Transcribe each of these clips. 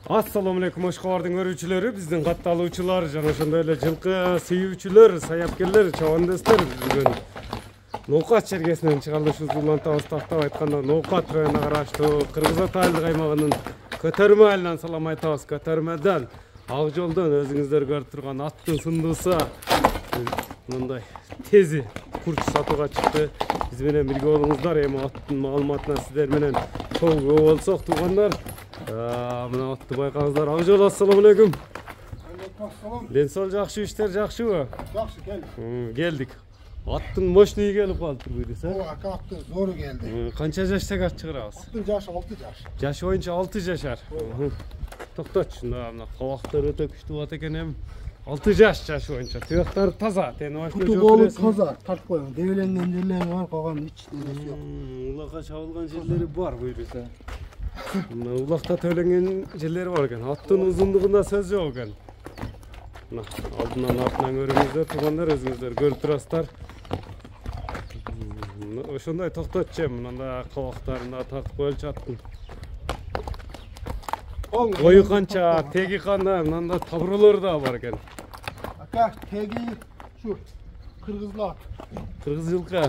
Assalamu alaikum Oshqobar'dың өрүүчүлөрү, биздин катталуучулар жана ошондой эле жылкы сүйүүчүлөр, саяпкерлер, чабандестер бүгүн Ноокат чергесинен чыгарылышыбызды улантабыз. Тактап айтканда Ноокат районуна караштуу Кыргыз Ата айылдык аймагынын Көтөрмө айылынан салам айтабыз. Көтөрмөдөн Ак жолдон өзүңүздөр көрүп турган аттын сындуусу мындай тези курч сатууга чыкты. Биз менен бирге болуңуздар. Эми аттын маалыматына сиздер менен толугу болсок туугандар. Мына атты байкаңыздар. Ак жол, ассаламу алейкум. Алейкум. Ден сол жакшы, иштер жакшыбы? Жакшы, келдик. Келдик. Аттын мощный келип калыптыр буйруса. Ака аттын зору келди. Канча жаштагы ат чыгарабыз? Аттын жашы 6 жаш. Жашы боюнча 6 жашар. Токточу, мына кабактар өтө күчтүү ат экен эми. 6 жаш жашы боюнча. Түйөктөр таза, тени башына Куту таза, тартып койгон. Дебеленген жерлери бар, калган эч нерсе жок. Улакка чабылган жерлери бар буйруса. Мына улакта төленген жерлери бар экен. Аттын узундугунда сөз жок экен. Мына алдынан артынан көрүңүздөр, туугандар, өзүңүздөр көрүп турасыздар. Ошондой токтотчу, мындай кабактарында тартып коелчу аттын. Бою канча, теги кандай, мындай табыролор да бар экен. Ака, теги şu кыргыз ат. Кыргыз жылкы.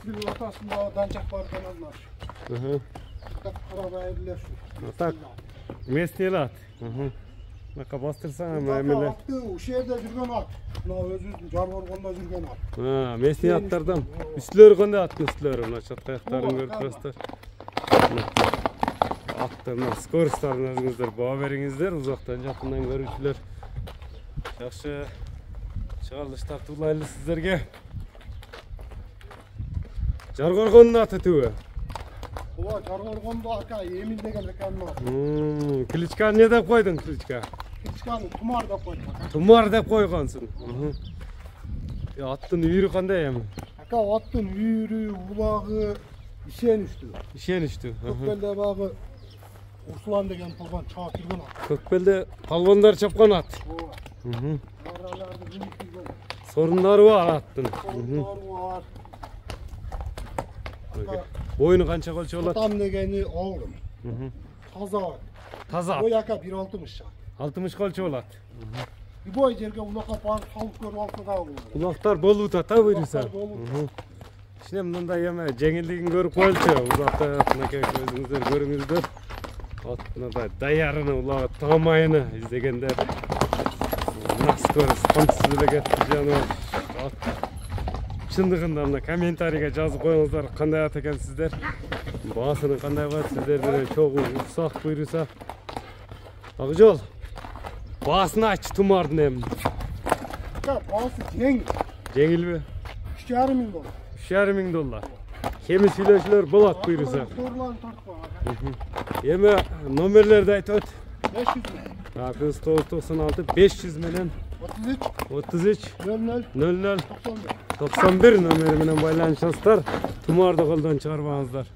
Кыргыз атасында данчак бар экен. Карабай эле şu. Так, местный ат. Мына бастырсаң эмеле. Ушул жерде жүргөн ат. Мына өзүбүздүн Жаргоргондо жүргөн ат. Местный аттардан. Үстүлөрү кандай аттын үстүлөрү? Мына чатка аяктарын көрүп турасыздар. Аттын скоростарын өзүңүздөр баа бериңиздер, узактан жакындан көрүүчүлөр. Жакшы чыгарылыштар туулайлы сиздерге. Жаргоргондун аты түбү. Ооба, Жаргоргондо ака Эмил деген экен. Кличка эмне деп койдуң, кличка? Кличканы Тумар деп койдум. Тумар деп койгонсуң. Аттын үйүрү кандай эми? Ака аттын үйүрү, улагы ишеничтүү. Ишеничтүү. Көкбелде багы Урсулан деген палван чаап жүргөн ат. Көкбелде палвандар чапкан ат. Ооба. Араларды жүргөн. Сорундары бар аттын. Сорундары бар. Боюну канча колчу болот? Атам дегени оğlum. Таза. Таза. Бой ака 1.60. 60 колчу болот. Бой жерге улакка барып салып көрүп алса да болот. Улактар болуп ата буйруса. Ишне мындай эме жеңилдигин көрүп коелчу. Улакта мынакей өзүңүздөр көрүңүздөр. Ат мындай даярыны, улагы тамайыны издегендер. Наскорос камсыз эле кетти жаныбар. Чындыгында мына комментарийге жазып коюңуздар, кандай ат экенсиздер. Баасыны кандай кылат сиздер менен чогуу уксак буйруса. Ак жол. Баасын айтчы Тумардын эми. Baası жеңил. Жеңилби? 3,5 миң доллар. 3,5 миң доллар. Кеми сүйлөшүүлөр болот буйруса. Эми номерлерди айтып өт. 500 миң. 996 500 менен 33 00 00 91 номери менен байланышасыздар. Тумарды колдон чыгарбаңыздар.